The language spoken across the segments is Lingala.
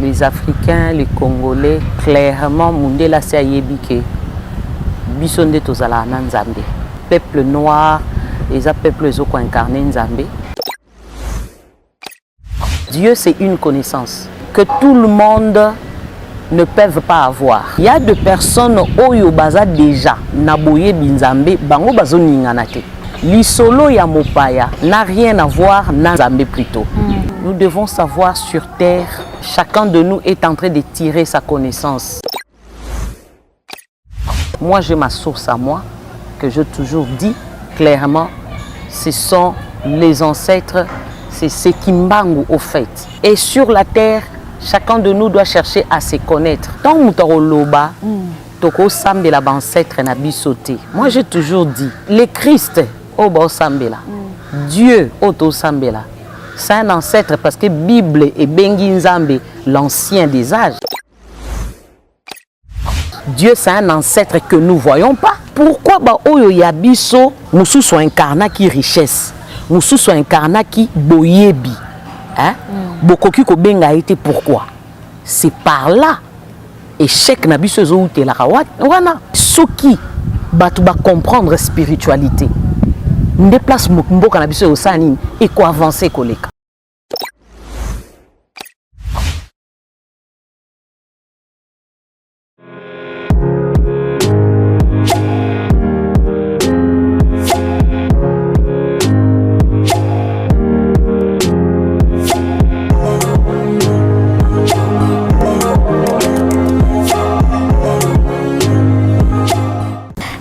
les Africains, les Congolais, clairement, Mundela s'est yébike. Bisonde tozala na Nzambe. Peuple noir, les peuples qui ont incarné Nzambe. Dieu, c'est une connaissance que tout le monde ne peut pas avoir. Il y a des personnes qui baza déjà naboye binzambe bango bazo ninganate. L'isolo ya mopaya n'a rien à voir na Nzambe plutôt. Nous devons savoir sur terre, chacun de nous est en train de tirer sa connaissance. Moi, j'ai ma source à moi, que je toujours dis clairement, ce sont les ancêtres, c'est ce Kimbangu au fait. Et sur la terre, chacun de nous doit chercher à se connaître. Tant que loba, toko sambela ancêtre na bisoté. Moi, j'ai toujours dit, le Christ, obo sambela, Dieu, oto sambela. C'est un ancêtre parce que Bible et Bengi Nzambe, l'ancien des âges. Dieu, c'est un ancêtre que nous ne voyons pas. Pourquoi Oyo Yabiso, nous sommes incarnés qui richesse, nous sommes incarnés qui boyebi. Bokoki ko benga été pourquoi? C'est par là. Échec Nabiso Zoute la wana. Soki batu ba comprendre spiritualité. Déplace mboka na biso osani et quoi avancer koleka.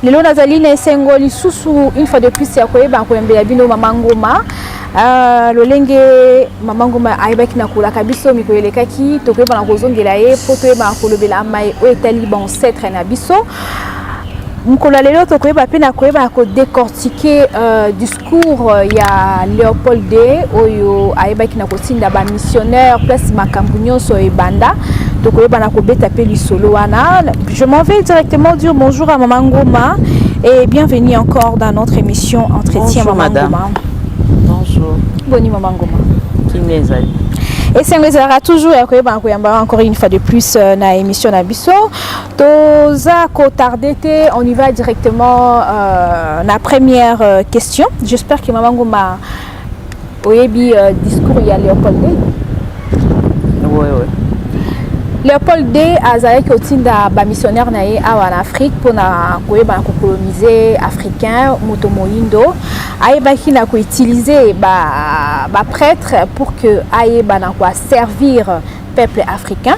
Lelo nazali na esengo lisusu une fois de plus ya koyeba koyembela bino Mama Ngoma. Lolenge Mama Ngoma ayebaki na kolaka biso mikoyelekaki tokoyeba na kozongela ye po toyeba kolobela mai o etali ba ancêtre na biso. Mukolo lelo tokoyeba pe na koyeba ko décortiquer discours ya Léopold II oyo ayebaki na kotinda ba missionnaire place makambu nyonso ebanda. Je m'en vais directement dire bonjour à Mama Ngoma et bienvenue encore dans notre émission Entretien. Bonjour Mama Ngoma. Bonjour. Bonjour Mama Ngoma. Et c'est toujours encore une fois de plus dans l'émission Nabiso. On y va directement la première question. J'espère que Mama Ngoma oyebi discours il y a Léopold II. Oui. Léopold II azalaki otinda ba missionnaire na ye awa en Afrique pour na koyeba coloniser africain moto moyindo ayebaki na ko utiliser ba prêtre pour que ayeba na ko servir peuple africain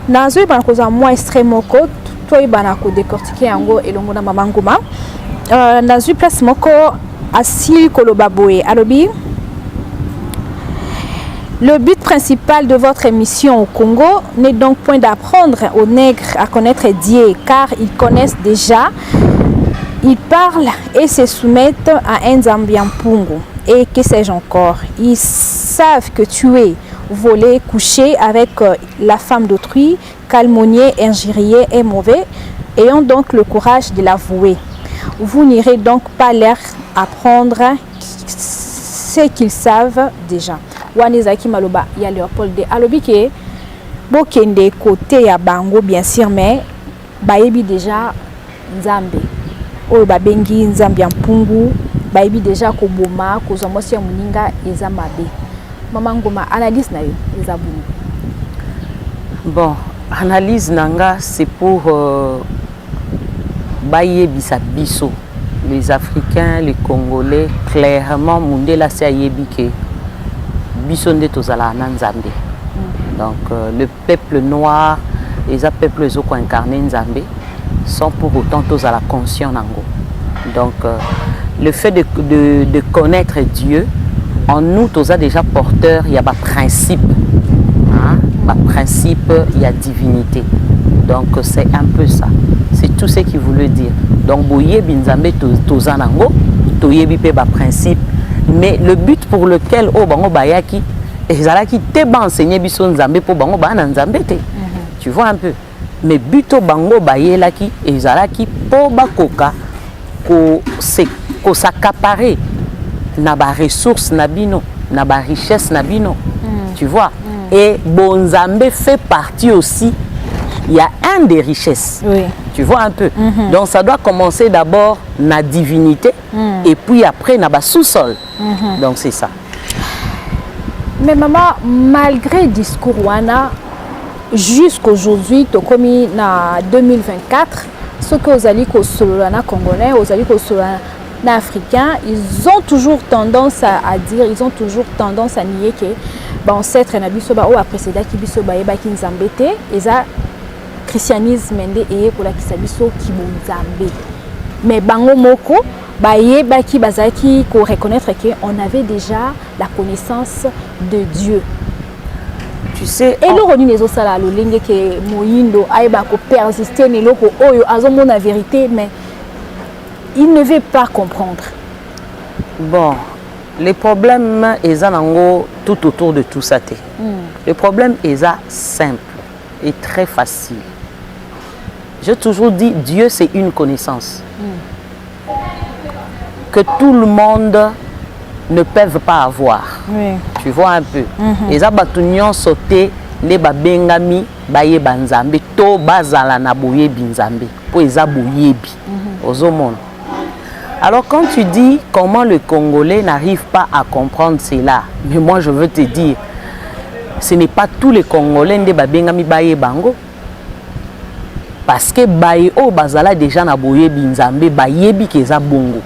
nazo ba ko za moi extrêmement ko toyeba na ko décortiquer yango elongo na Mama Ngoma nazo place moko asili koloba boye alobi. Le but principal de votre émission au Congo n'est donc point d'apprendre aux nègres à connaître Dieu, car ils connaissent déjà, ils parlent et se soumettent à un Zambiampungu. Et que sais-je encore? Ils savent que tuer, voler, coucher avec la femme d'autrui, calomnier, injurier est mauvais, ayant donc le courage de l'avouer. Vous n'irez donc pas leur apprendre ce qu'ils savent déjà. Wanezaki maloba ya Léopold II alobi ke bokende côté ya bango bien sûr mais bayebi déjà Nzambe oyo babengi Nzambe ya mpungu bayebi déjà koboma kozwa mwasi ya moninga eza mabe. Mama Ngoma analyse na yo eza buni. Bon, analyse nanga c'est pour bayebisa biso les Africains, les Congolais clairement Mundela s'est yébike. Bisonde tozala na Nzambe. Donc le peuple noir, les peuples qui ont incarné Nzambe sont pour autant tozala conscients nango. Donc le fait de connaître Dieu, en nous toza déjà porteur, il y a un principe. Principe, il y a divinité. Donc c'est un peu ça. C'est tout ce qu'il voulait dire. Donc boyebi Nzambe toza nango, toyebi pe ba principe. Mais le but pour lequel bango bayaki ezalaki te ba enseigner biso Nzambe pour bango ba na Nzambe te. Tu vois un peu. Mais but bango bayelaki ezalaki po bakoka ko s'accaparer na ba ressources na bino, na ba richesse na bino. Tu vois. Et Bonzambe fait partie aussi, il y a un des richesses. Oui. Tu vois un peu. Donc ça doit commencer d'abord la divinité et puis après na sous-sol. Donc c'est ça. Mais maman, malgré le discours wana, jusqu'aujourd'hui, tu comme en 2024, ceux que vous allez na congolais, vous allez na africain, ils ont toujours tendance à dire, ils ont toujours tendance à nier que bon ancêtre na biso ba o précédent ki biso ba yeba ki nzambe te, eza christianisme nde eye ko la kisabiso ki bonzambe. Mais bango moko ba yeba ki bazaki ko reconnaître que on avait déjà la connaissance de Dieu. Tu sais, et le roni nezo sala lo lenge ke moyindo ayeba ko persister ne loko oyo azomona la vérité, mais il ne veut pas comprendre. Bon, les problèmes sont tout autour de tout ça. Le problème est simple et très facile. J'ai toujours dit, Dieu c'est une connaissance. Que tout le monde ne peut pas avoir. Oui. Tu vois un peu. Et ça, batunion sauté, les babengami, baye banzambe, to bazala na boye binzambe, pour les aboyebi, aux hommes. Alors quand tu dis comment le Congolais n'arrive pas à comprendre cela, mais moi je veux te dire, ce n'est pas tous les Congolais qui babengami baye bango. Parce que baye o bazala déjà na boye binzambe, bayebi keza bongo.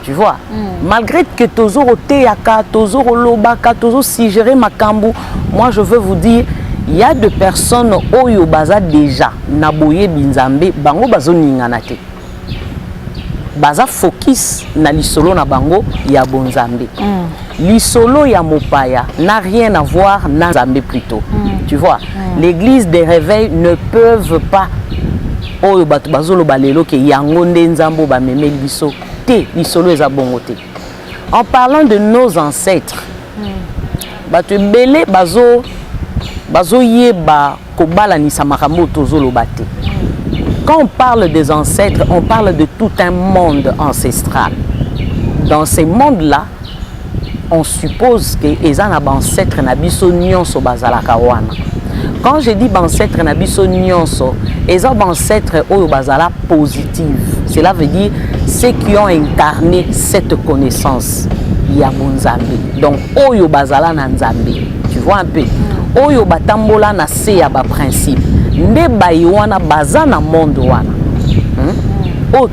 Tu vois, malgré que tozo oteyaka, tozo olobaka, tozo sigéré makambu, moi je veux vous dire, il y a des personnes oyo baza déjà na boye binzambe, bango bazo ninganate. Baza focus na lisolo na bango ya bonzambe. Lisolo ya mopaya n'a rien à voir na nzambe plutôt. Tu vois, l'église des réveils ne peuvent pas oyo batu bazolo balelo ke yango nde nzambo ba meme biso te lisolo eza bongo te. En parlant de nos ancêtres, batu belé bazo yeba kobala ni makambo tozolo bate. Quand on parle des ancêtres, on parle de tout un monde ancestral. Dans ces mondes-là, on suppose que les ancêtres nabiso nyonso bazalaka wana. Quand je dis ancêtres nabiso nyonso, les ancêtres oyo bazala positive. Cela veut dire ceux qui ont incarné cette connaissance ya bonzambe. Donc oyo bazala na nzambe. Tu vois un peu. Oyo batambola na se ya ba principe. Nde bayiwana baza na monde wana.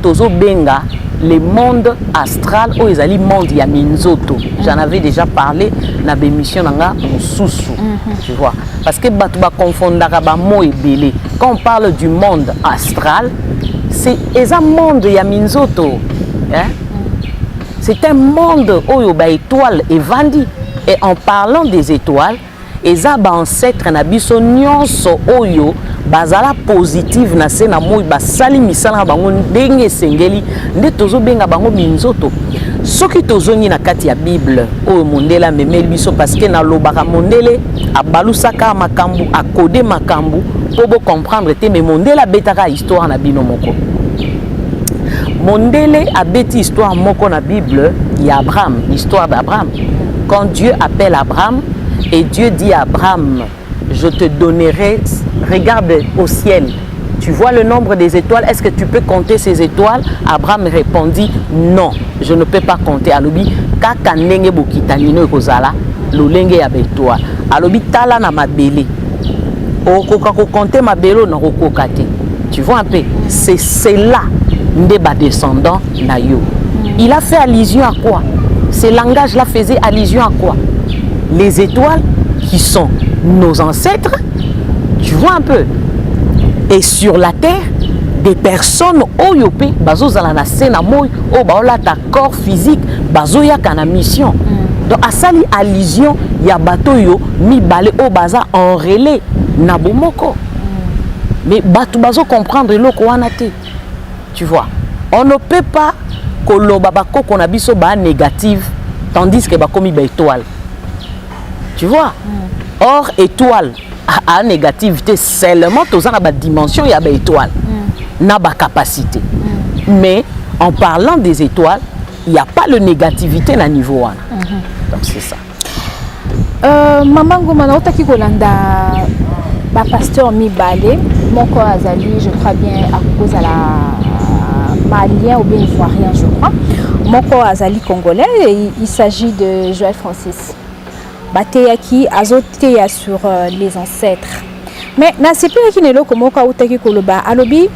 Tozo benga le monde astral o ezali monde ya minzoto. J'en avais déjà parlé na bémission nanga mususu. Tu vois, parce que batu ba confondaka ba mo ebele. Quand on parle du monde astral, c'est un monde ya minzoto. C'est un monde oyo ba étoile evandi. Et en parlant des étoiles, eza ba ancêtre na biso nyonso oyo bazala positive na se na moi basali misala bango ndenge sengeli nde tozo benga bango minzoto. Soki tozongi na kati ya Bible oyo mondela memeli biso parce que na lobaka mondele abalusaka makambu akode makambu po bo comprendre te, mais mondela betaka histoire na bino moko. Mondele abeti histoire moko na Bible ya Abraham, l'histoire d'Abraham. Quand Dieu appelle Abraham et Dieu dit à Abraham, je te donnerai, regarde au ciel, tu vois le nombre des étoiles, est-ce que tu peux compter ces étoiles? Abraham répondit, non, je ne peux pas compter. Alobi, kaka ndenge bokitanino ekozala, lolenge ya étoile. Alobi, tala na mabele. Okoka ko compter mabelo na kokoka te. Tu vois un peu, c'est cela nde ba descendant na yo. Il a fait allusion à quoi? Ce langage-là faisait allusion à quoi? Les étoiles qui sont nos ancêtres, tu vois un peu. Et sur la terre, des personnes oyope, bazo zalana sena moy, o baola ta corps physique, bazo ya kana mission. Donc à sali allusion, ya bato yo mi balé o baza enrelé na bomoko. Mais bato bazo comprendre loko wana te. Tu vois, on ne peut pas koloba bako kona biso ba négative tandis que bakomi ba étoile. Tu vois? Or, étoile a négativité seulement dans la dimension, il y a des étoiles, n'a pas capacité. Mais en parlant des étoiles, il n'y a pas de négativité à niveau 1. Donc c'est ça. Maman Ngoma na otaki kolanda ba pasteur mibale moko azali je crois bien à cause à la malien ou bien ivoirien je crois moko azali congolais il s'agit de Joël Francis bateyaki azoteya sur les ancêtres mais na sepelaki nelo komoko otaki koloba alobi.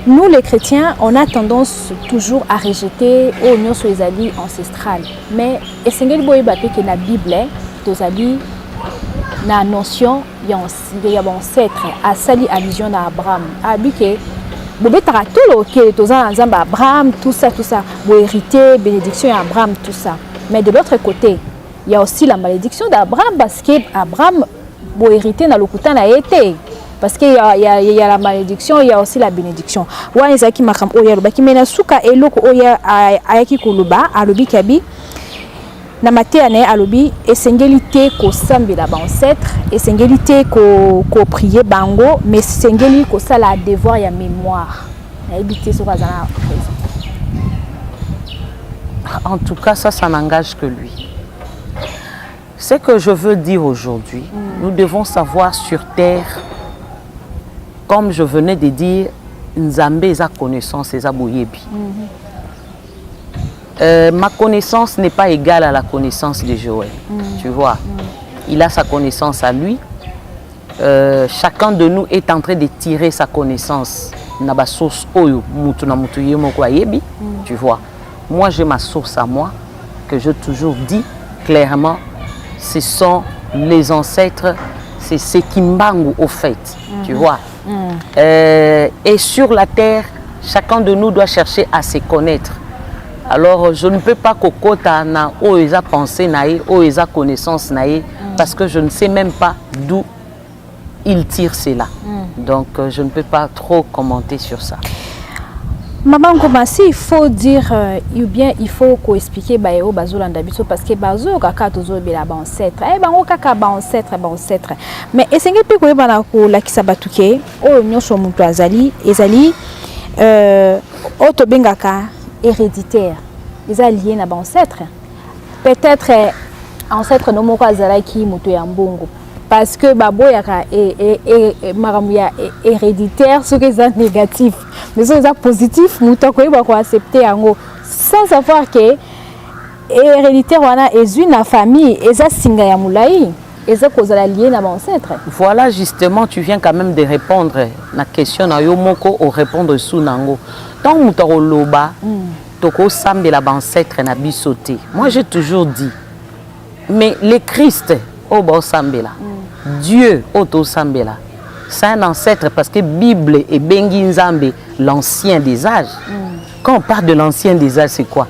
Nous les chrétiens, on a tendance toujours à rejeter au nyos ezali ancestral. Mais esengeli boye bape que la Bible tozali na notion ya ancêtre asali allusion à Abraham. Abi que bobetaka tolo que tozana nzamba Abraham tout ça bo hérité bénédiction à Abraham tout ça. Mais de l'autre côté, il y a aussi la malédiction d'Abraham parce que Abraham bo hérité na lokuta na été. Parce qu'il y a la malédiction, il y a aussi la bénédiction. Wa ezaki makam oya lobaki mena suka eloko oya ayaki kuluba alobi kabi na mateane alobi esengeli te ko sambela ba ancêtre, esengeli te ko prier bango, mais esengeli ko sala devoir ya mémoire. Na ebité so kazana. En tout cas, ça n'engage que lui. Ce que je veux dire aujourd'hui, nous devons savoir sur terre. Comme je venais de dire, Nzambe eza connaissance eza boyebi. Ma connaissance n'est pas égale à la connaissance de Joël. Tu vois, il a sa connaissance à lui. Chacun de nous est en train de tirer sa connaissance. Naba source oyo mutu na mutu yemo kwa yebi. Tu vois, moi j'ai ma source à moi que je toujours dis clairement. Ce sont les ancêtres, c'est Sekimbangu au fait. Tu vois. Et sur la terre, chacun de nous doit chercher à se connaître. Alors, je ne peux pas kokota na oeza pensée nae, oeza connaissance nae, parce que je ne sais même pas d'où il tire cela. Donc, je ne peux pas trop commenter sur ça. Maman Ngoma, il faut dire, ou bien il faut expliquer bayo bazolanda biso parce que bazo kaka tozo bela ba ancêtre. Eh bango kaka ba ancêtre. Mais esenge pe ko bana ko lakisa batuke o nyonso mutu azali ezali auto bengaka héréditaire. Eza lié na ba ancêtre. Peut-être ancêtre no moko azalaki mutu ya mbongo. Parce que babo yaka maramuya héréditaire ce qui est négatif mais ce qui est positif nous devons accepter sans savoir que héréditaire wana est une famille et ça singa ya mulai et ça cause la liée na ancêtre. Voilà justement tu viens quand même de répondre la question na yo moko au répondre sous nango tant mutaro loba toko sambela ba ancêtre na bisoté. Moi j'ai toujours dit mais le Christ au bo sambela Dieu Oto Sambela, c'est un ancêtre parce que Bible et Bengi Nzambe, l'ancien des âges. Quand on parle de l'ancien des âges, c'est quoi?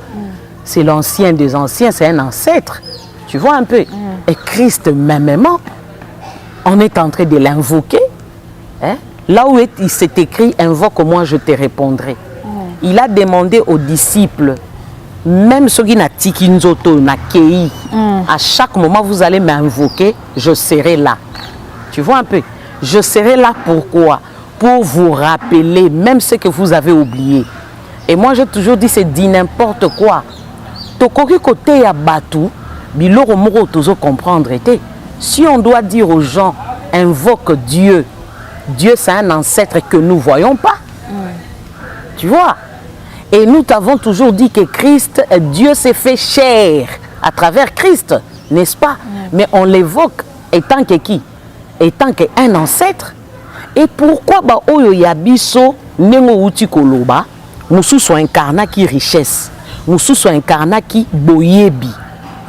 C'est l'ancien des anciens, c'est un ancêtre. Tu vois un peu? Et Christ mêmement, on est en train de l'invoquer. Hein? Là où il s'est écrit, invoque moi, je te répondrai. Il a demandé aux disciples, même ceux qui n'ont pas kei, à chaque moment vous allez m'invoquer, je serai là. Tu vois un peu? Je serai là pourquoi? Pour vous rappeler même ce que vous avez oublié. Et moi j'ai toujours dit c'est dit n'importe quoi. Tokoki côté ya batu, biloko moko tozo comprendre été. Si on doit dire aux gens invoque Dieu, Dieu c'est un ancêtre que nous voyons pas. Tu vois? Et nous t'avons toujours dit que Christ, Dieu s'est fait chair à travers Christ, n'est-ce pas? Mais on l'évoque étant que qui? Étant qu'un ancêtre. Et pourquoi ba oyo yabiso nengo uti koloba, musu so incarna qui richesse, musu so incarna qui boyebi.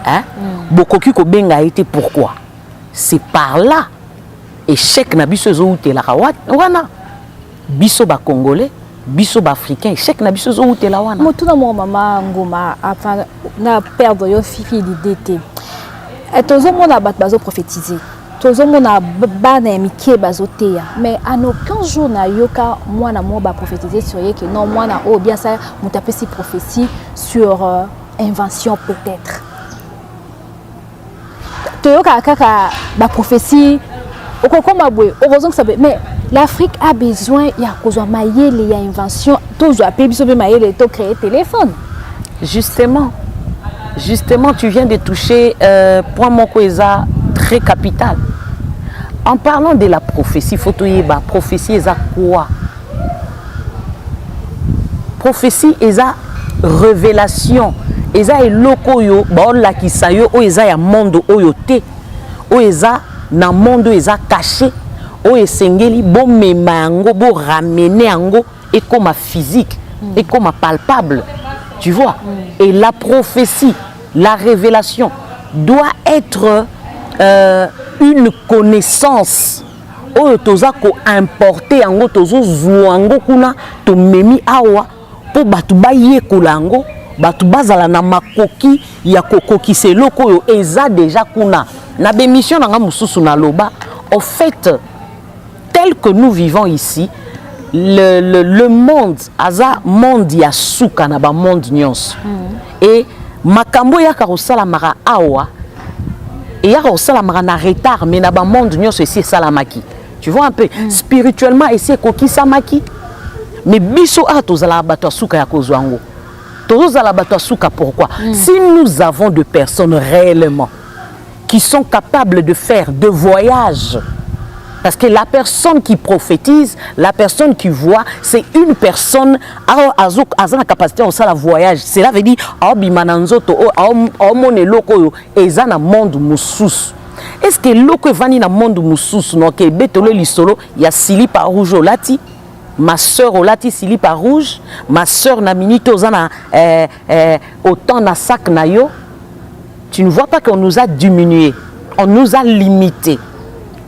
Hein? Bokoki ko benga été pourquoi? C'est par là. Échec na biso zo uti la wana. Biso ba congolais. Biso africain chèque na biso zo utela wana mutuna mo mama Ngoma afin na perdre yo fiki l'idée té et tozo mona bat bazo prophétiser tozo mona bana mike bazo teya mais en aucun jour na yoka mwana mo ba prophétiser sur yeke non mwana o bien ça mutapesi prophétie sur invention peut-être toyoka kaka ba prophétie okokoma boye heureusement que ça mais l'Afrique a besoin il y a cause mayele il y a invention tout je appelle biso mayele to créer téléphone. Justement tu viens de toucher point moko eza très capital. En parlant de la prophétie, il faut que la prophétie est quoi? Prophétie est la révélation. Et ça est loko yo, ba la kisayo o eza ya monde oyo te. O eza na monde eza caché. O esengeli bo mema yango, bo ramener yango et comme physique, et comme palpable. Tu vois? Et la prophétie, la révélation doit être une connaissance. Oyo toza ko importer yango tozo zuango kuna to memi awa po batu ba yekola yango. Batu bazala na makoki ya kokoki se loko yo eza déjà kuna na bémission na nga mususu na loba. En fait, tel que nous vivons ici, le monde aza monde ya suka na ba monde nyonso. Et makambo ya karosala mara awa et ya karosala mara na retard mais na ba monde nyonso ici salamaki. Tu vois un peu spirituellement ici koki samaki mais biso a tozala bato suka ya kozwango. Pourquoi? Si nous avons des personnes réellement qui sont capables de faire de voyages, parce que la personne qui prophétise, la personne qui voit, c'est une personne qui a la capacité de faire le voyage. Cela veut dire que monde musus. Est-ce que loko vani na monde musus no ke betolo lisolo ya silipa rouge lati? Ma soeur au lati silipa rouge, ma soeur na minute ozana autant na sac na yo. Tu ne vois pas qu'on nous a diminué, on nous a limité.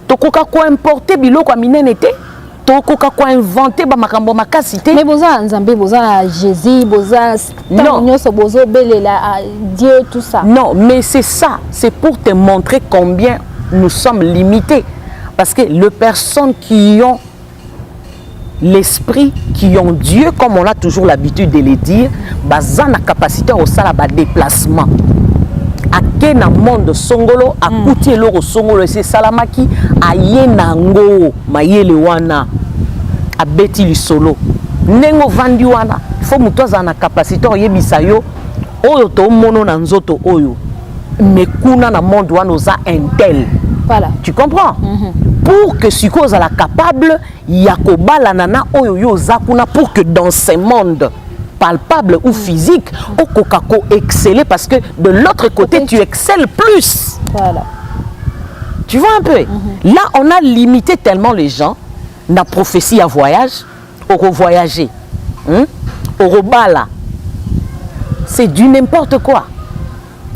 Tokoka ko importer biloko minene te, tokoka ko inventer ba makambo makasité. Mais boza nzambe, boza Jésus, boza nyoso bozo belela Dieu tout ça. Non, mais c'est ça, c'est pour te montrer combien nous sommes limités parce que les personnes qui ont l'esprit, qui ont Dieu, comme on a toujours l'habitude de le dire, baza na capacité au sala ba déplacement. A kena monde songolo, a kuti loro songolo c'est salamaki, a yenango mayele wana, a beti li solo. Nengo vandi wana, il faut mutoza na capacité o yebisa yo, oyo to mono na nzoto oyo. Mais kuna na monde wana oza intel. Voilà. Tu comprends? Pour que Siko soit capable, Yakoba lanana oyo zakuna pour que dans ce monde palpable ou physique, au kokako exceller parce que de l'autre côté tu excelles plus. Voilà. Tu vois un peu? Là on a limité tellement les gens, na prophétie à voyage, au voyager, au robala. C'est du n'importe quoi.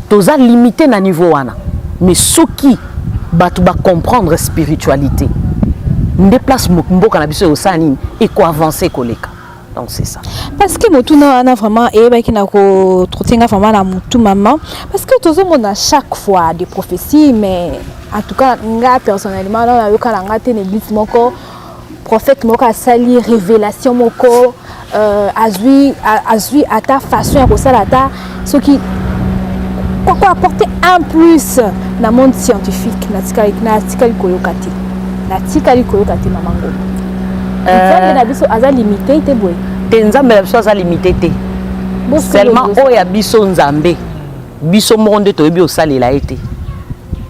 Toza limité na niveau wana. Mais ce qui batu ba comprendre spiritualité déplace mboka na biso osani et ko avancer koleka. Donc c'est ça. Parce que motuna ana vraiment et ba kina ko trotinga vraiment na mutu maman parce que tozo mona chaque fois des prophéties mais en tout cas nga personnellement na yoka la ngate l'église moko prophète moko asali révélation moko azui à ta façon à sala ta ce qui quoi apporter un plus dans le monde scientifique na tikali koyokati mamango na biso aza limité te boy te nzambe na biso aza limité te seulement oya biso nzambe biso monde to bi osalela ete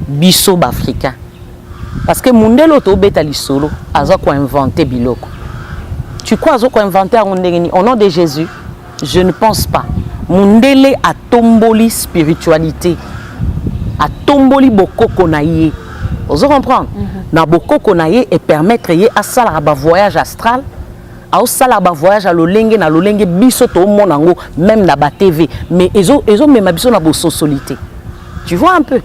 biso ba africain parce que mundelo to beta lisolo aza ko inventer biloko tu crois aza ko inventer au nom de Jésus? Je ne pense pas. Mundele a tomboli spiritualité, a tomboli bokoko na ye. Vous comprenez? Na bokoko na ye et permettre ye à sala ba voyage astral, à sala ba voyage à lolenge na lolenge biso to monango même na ba TV, mais ezo même biso na bo socialité. Tu vois un peu?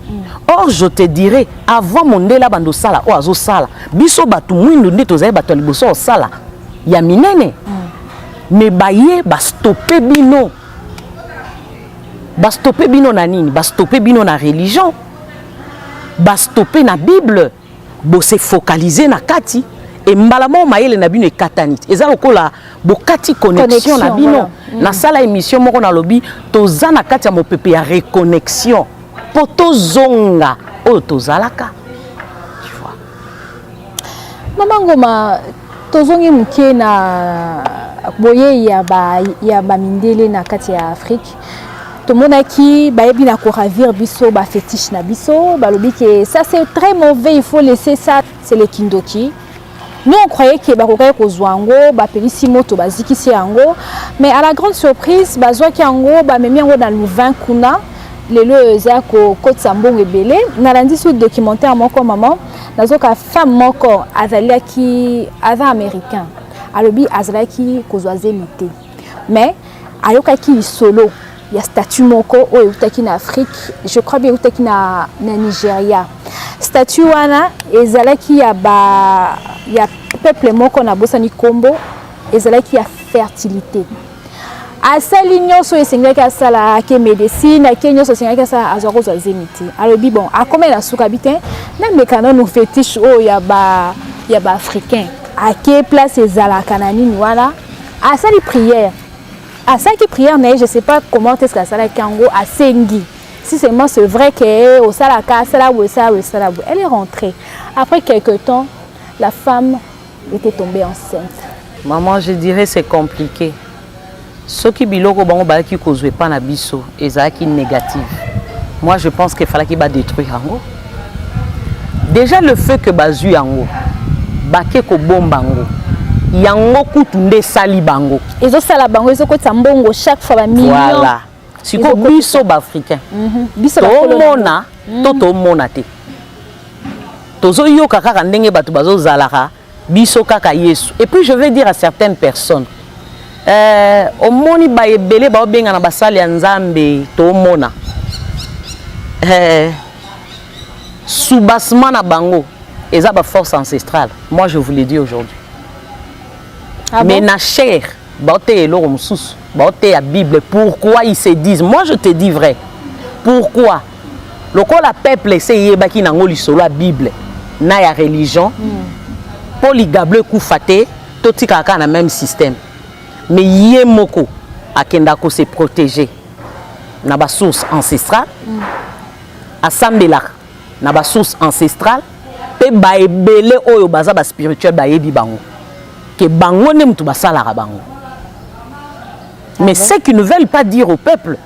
Or je te dirais avant mondela bando sala o azo sala, biso batu mwindu nde tozaye batu liboso sala ya minene. Mais baye ba stopper bino. Ba stopper bino na nini? Ba stopper bino na religion. Ba stopper na Bible. Bo se focaliser na kati et mbalamo mayele na bino ekatanit. Eza lokola bo kati connexion na bino. Voilà. Na sala émission moko na lobi toza na kati ya mopepe ya reconnexion. Poto zonga o tozalaka. Tu vois. Maman Ngoma tozongi muke na boye ya ba mindele na kati ya Afrique. tout le monde a qui bayebi na ko ravir biso ba fétiche na biso ba lobi que ça c'est très mauvais, il faut laisser ça, c'est le kindoki. Nous on croyait que ba kokai ko zwango ba pelisi moto ba zikisi yango, mais à la grande surprise ba zwa ki yango ba memi yango dans le vin kuna lelo eza ko kotsa mbongo ebele na landi sous documentaire moko maman nazoka femme moko azalaki ava américain alobi azalaki ko zwazelité mais ayokaki solo il y a statut moko oyo utaki na Afrique, je crois bien utaki na Nigeria. Statut wana ezalaki ya peuple moko na bosani kombo ezalaki ya fertilité. Asali nyonso esengaki asala ke médecine, ke nyonso esengaki asala azwako za zeniti. Alobi bon, akome na suka biten, na mekano no fétiche oyo ya ba africain. Ake place ezalaka na nini wana? Asali prière. À ça qui prière, mais je ne sais pas comment est-ce que ça a kango à Sengi. Si seulement c'est vrai que au salaka, elle est rentrée. Après quelques temps, la femme était tombée enceinte. Maman, je dirais c'est compliqué. Ce qui biloko bango ba qui causait pas na biso, ezaki négatif. Moi je pense qu'il fallait qu'il va détruire yango. Déjà le fait que bazu yango, baké ko bombango. Yango kutunde sali bango. Ezo sala bango ezo ko tambongo chaque fois ba million. Voilà. Siko biso ba africain. Biso ba mona, toto mona te. Tozo yo kaka ndenge batu bazo zalaka, biso kaka Yesu. Et puis je vais dire à certaines personnes omoni ba ebele ba obenga na basali ya Nzambe to mona. Soubassement na bango, eza ba force ancestrale. Moi je vous le dis aujourd'hui. Ah mais bon? Na chair, la Bible, pourquoi ils se disent? Moi je te dis vrai. Pourquoi? Le peuple essaye de la Bible, na ya religion, polygable koufate, tout le na même système. Mais yemoko akendako se protéger. Na ba source ancestrale, assemblée na ba source ancestrale, pe ba ebele oyo baza ba spirituel ba yebi bango. Que bango ne mtu basala bango. Mais ceux qui ne veulent pas dire au peuple.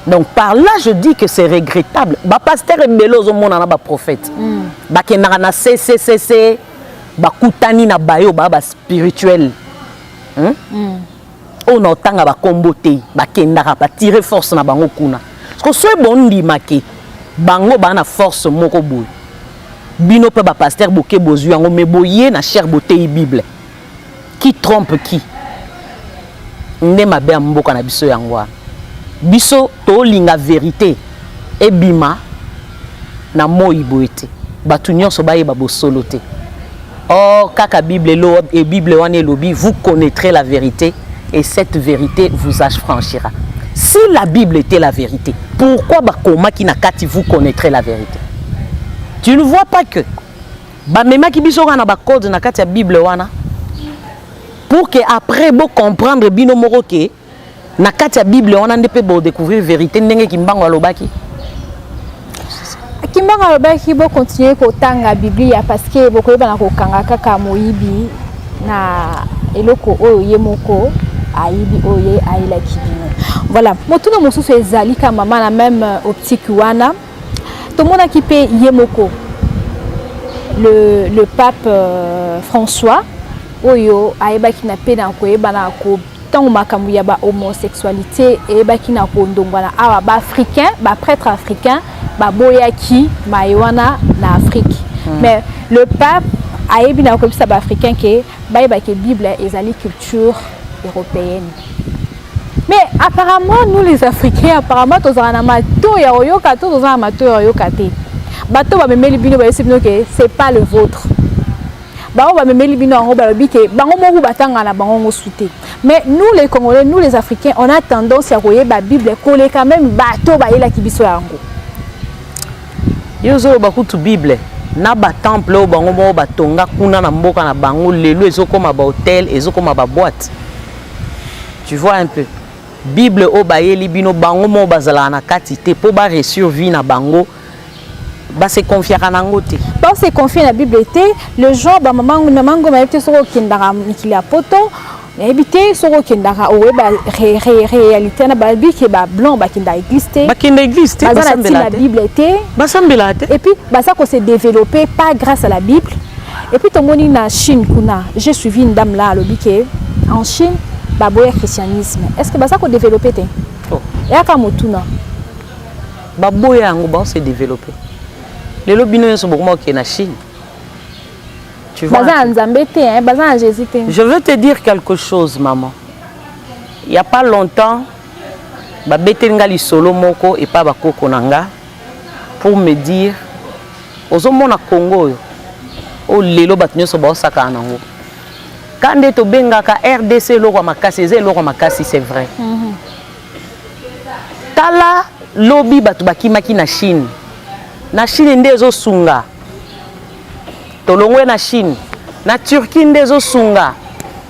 Donc par là je dis que c'est regrettable. Ba pasteur ebelozo mona na ba prophète. Ba kenara na CCCC, ba kutani na bayo ba spirituel. On otanga ba kombote, ba kendara ba tirer force na bango kuna. Parce que so bon ndimake bango ba na force moko boy. Bino pe ba pasteur boké bozu yango me boye na cher beauté Bible. Qui trompe qui? Nde mabe mboka na biso yango. Biso to linga vérité e bima na moi boete. Batu nyonso baye ba bosolo te. Oh kaka Bible lo et Bible wane lobi, vous connaîtrez la vérité et cette vérité vous affranchira. Si la Bible était la vérité, pourquoi ba koma ki na kati vous connaîtrez la vérité? Tu ne vois pas que même qui biso na ba code na kati ya Bible wana pour que après bo comprendre bino moko ke na kati ya Bible wana ndepe bo découvrir vérité ndenge kimbango alobaki. Kimbango alobaki bo continuer ko tanga Bible parce que bo ko bana ko kanga kaka moyibi na eloko oyo yemoko aibi oye aila kibino. Voilà, motuno mosusu ezali ka mama na même optique wana. Tout le monde a équipé Yemoko, le pape François, Oyo, Aeba Kinapé dans Koebanako, tant makamou yaba homosexualité, Eba Kinako Ndongwana, ba africain, ba prêtre africain, ba boyaki, maïwana na Afrique. Mais le pape Aebi na comme ça ba africain que ba ke Bible et la culture européenne. Mais apparemment, nous les Africains, apparemment, tous en amateur, tous en amateur, bateau va me mettre bino ba esibino que c'est pas le vôtre. Ba va me mettre bino en ba que bango mo batanga na bango souté. Mais nous les Congolais, nous les Africains, on a tendance à regarder la Bible coller quand même bateau ba ela kibiso yango. Yozo ba kutu Bible na ba temple o bango mo batonga kuna na mboka na bango lelo ezokoma ba hôtel, ezokoma ba boîte. Tu vois un peu. Bible o bayeli bino bango mo bazala na kati te po ba resurvie na bango ba se confier à nango te. Ba se confier na Bible te le jour ba mamango na mango ma ete soko kindara nikili apoto Éviter ce que ndaka owe ba réalité na ba bi ke ba blanc ba kinda exister. Ba kinda exister ba la Bible était. Ba sambelate. Et puis ba ça qu'on s'est développé pas grâce à la Bible. Et puis ton moni na Chine kuna, j'ai suivi une dame là lobi ke en Chine ba boya christianisme. Est-ce que ba ça qu'on développé té? Oh. Et aka motuna. Ba boya ngo ba s'est développé. Les lobino sont beaucoup qui na Chine. Tu vois, je veux te dire quelque chose, maman. Il n'y a pas longtemps, je solo moko et pas bakoko nanga pour me dire, aux hommes na Congo, au lelo batnyo so ba saka nango. Quand to bengaka RDC loko makasi, c'est vrai. Tala lobby batu bakimaki na Chine. Na Chine ndezo sunga. Tolongwe na Chine, na Turquie ndezo sunga,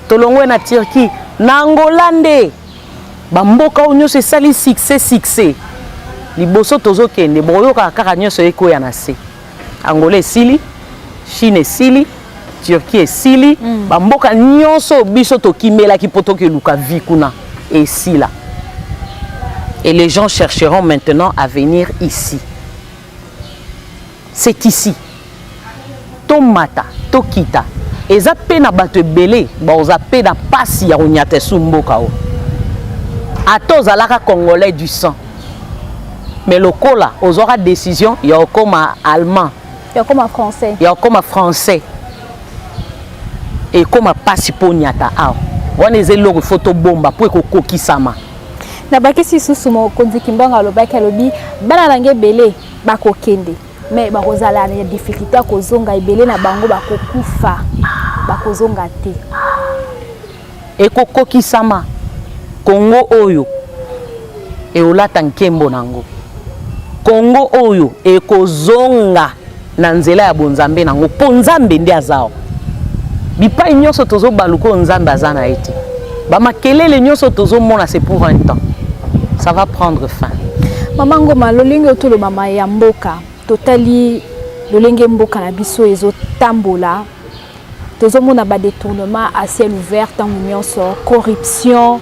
tolongwe na Turquie, na Angola nde, bamboka onyo se sali succès. Liboso tozo kende, boyoka kaka nyoso eko ya na se. Angola esili, Chine esili, Turquie esili, bamboka nyonso biso tokimela ki poto ke luka vikuna esila. Et les gens chercheront maintenant à venir ici. C'est ici. Tomata, tokita. Eza pe na bato ebele, ba oza pe na pasi ya onyate sumboka o. Ato zalaka congolais du sang. Mais lokola, ozora décision, ya okoma allemand. Ya okoma français. Ya okoma français. Et koma pasi po nyata ao. Wana ezelo photo bomba po ekokokisama. Na bakisi susumo konzi kimbanga lobaki alobi bana lange bele bakokende. Mais bakozala na difficulté kozonga ebele na bango bakokufa bakozonga te ekokokisama Congo oyo eolata nkembo nango Congo oyo ekozonga na nzela ya bonzambe nango po nzambe ndi azao bipai nyonso tozo baluko nzambe azana ete bamakelele nyonso tozo mona c'est pour un temps ça va prendre fin. Mama Ngoma lolingo otolo mama ya mboka totali lolenge mboka na biso ezo tambola tozomona ba détournement à ciel ouvert tant nyonso corruption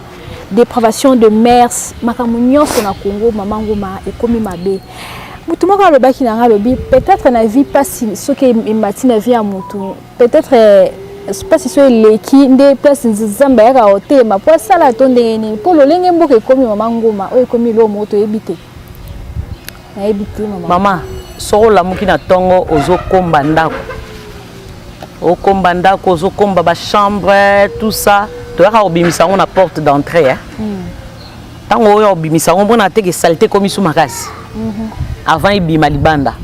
dépravation de mœurs makambo nyonso na Congo Mama Ngoma ekomi mabe mutu moko alobaki na lobi peut-être na vie pas si soki emati na vie ya mutu peut-être pas si so leki nde place nzamba ya kaote ma po sala to ndenge po lolenge mboka ekomi Mama Ngoma o ekomi lo moto ebite na ebite mama soko lamuki na tongo ozokomba ndako okomba ozokomba ba chambre tout ça toyaka obimisa ngo na porte d'entrée hein tango oyo obimisa ngo mpona te ke saleté komi sous makasi avant ibima libanda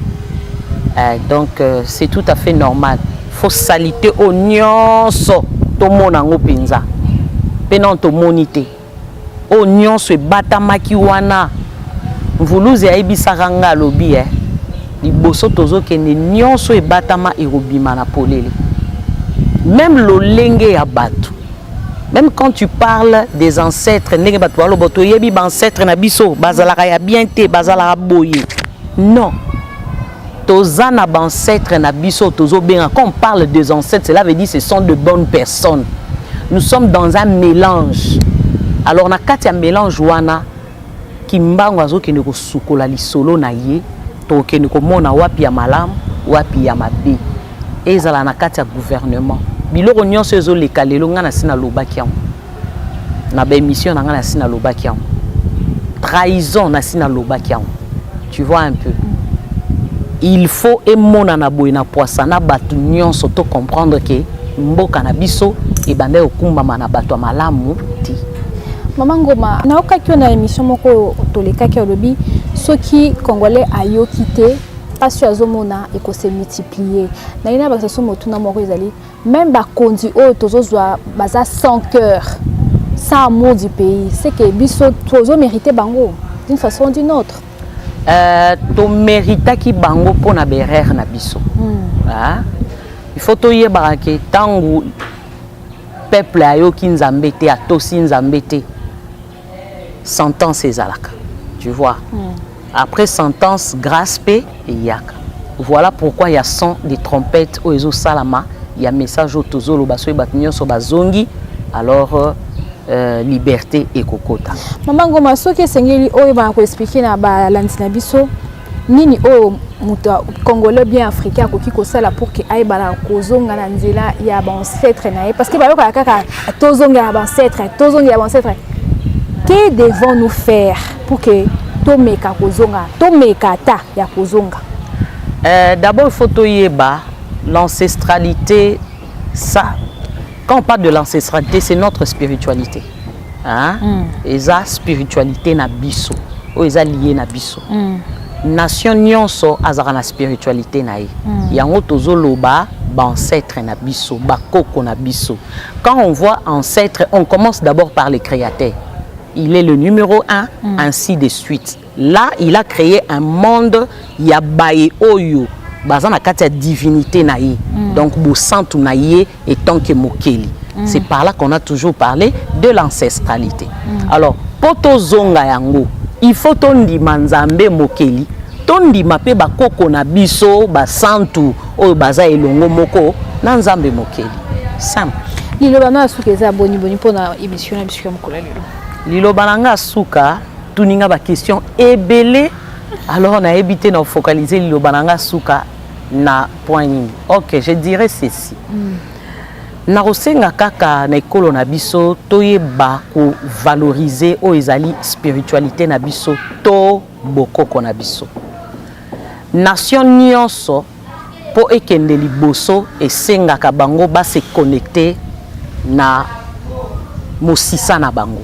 donc c'est tout à fait normal faut salité au nyonso tomona ngo penza pena tomoni te o nyonso ebatamaki wana mvuluzi ayebisaka nga alobi liboso tozokende nyonso ebatama erobima na polele même lolenge ya bato même quand tu parles des ancêtres ndenge bato baloba toyebi ba ancêtre na biso bazalaka ya bien te bazalaka boye non tozana ba ancêtre na biso tozobenga quand on parle des ancêtres cela veut dire ce sont de bonnes personnes nous sommes dans un mélange alors na kati ya mélange wana kimbango azokende kosukola lisolo na ye tokende komona wapi ya malamu wapi ya mabe ezala na kati ya gouvernement biloko nyonso ezoleka lelo nga na sina lobaki yango na ba émission na nga na sina lobaki yango trahison na sina lobaki yango tu vois un peu il faut emona na boye na poisana bato nyonso to comprendre que mboka na biso ebanda okumbama na bato ya malamu ti. Mama Ngoma na okaki na émission moko tolekaki olobi soki congolais ayoki te pas azomona et ko se multiplier na ina ba saso motuna moko ezali même ba kondi o tozozwa baza sans cœur sans amour du pays c'est que biso tozo mériter bango d'une façon ou d'une autre to mérita ki bango pona berère na biso il faut to yeba ke tangu peuple ayoki nzambe te atosi nzambe te sentence ezalaka tu vois après sentence grâce paix et yaka voilà pourquoi il y a son des trompettes au ezo salama il y a message au tozolo baso batinyo so bazongi alors liberté et kokota. Maman Ngoma soki sengeli oyo ba ko expliquer na ba landina biso nini oyo muta congolais bien africain ko kiko sala pour que ay bala kozonga na nzela ya ba ancêtre na parce que ba ko kaka tozonga ya ba ancêtre que devons-nous faire pour que tomeka kozonga tomeka ta ya kozonga? D'abord il faut toyeba l'ancestralité. Ça, quand on parle de l'ancestralité, c'est notre spiritualité. Hein? Et ça, spiritualité na biso. Ou eza lié na biso. Nation nyonso azara na spiritualité na ye. Yango tozoloba ba ancêtre na biso, ba koko na biso. Quand on voit ancêtre, on commence d'abord par le créateur. Il est le numéro 1, ainsi de suite. Là, il a créé un monde ya bae oyo. Bazana katia divinité naïe, donc bosantu naïe et tant que mokeli. C'est par là qu'on a toujours parlé de l'ancestralité. Alors, poto zonga yango, il faut tondi manzambe mokeli, tondi mape ba koko na biso, ba santu o baza elongo moko, nanzambe mokeli. Simple. Lilo bana asuka eza boni pona émission na biso mokolo lilo. Lilo bananga asuka tuninga ba question ebele. Alors on a évité de focaliser le bananga souka na point. Ok, je dirais ceci. Na rosenga kaka na ekolo na biso toyeba ko valoriser o ezali spiritualité na biso to bokoko na biso. Nation nyonso po ekende liboso esenga ka bango ba se connecter na mosisa na bango.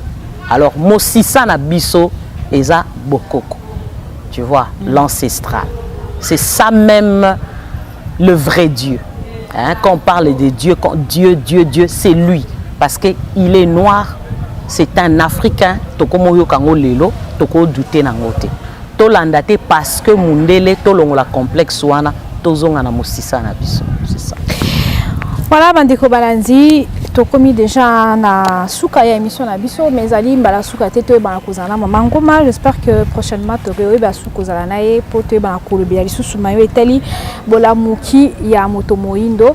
Alors mosisa na biso eza bokoko. Tu vois, l'ancestral. C'est ça même le vrai Dieu. Hein? Quand on parle de Dieu, Dieu, c'est lui. Parce qu'il est noir, c'est un Africain. Toko moyo kango lelo, toko douter nangote. To landate parce que mundele to longo la complexe wana tozonga na mosisa na biso. C'est ça. Voilà, bandeko balanzi. Tokomi déjà na souka ya émission na biso mais ali mbala souka teto ba kozana Maman Ngoma. J'espère que prochainement tokoyo ba souka kozala na ye poto ba kolobia lisusu mayo etali bola muki ya moto moindo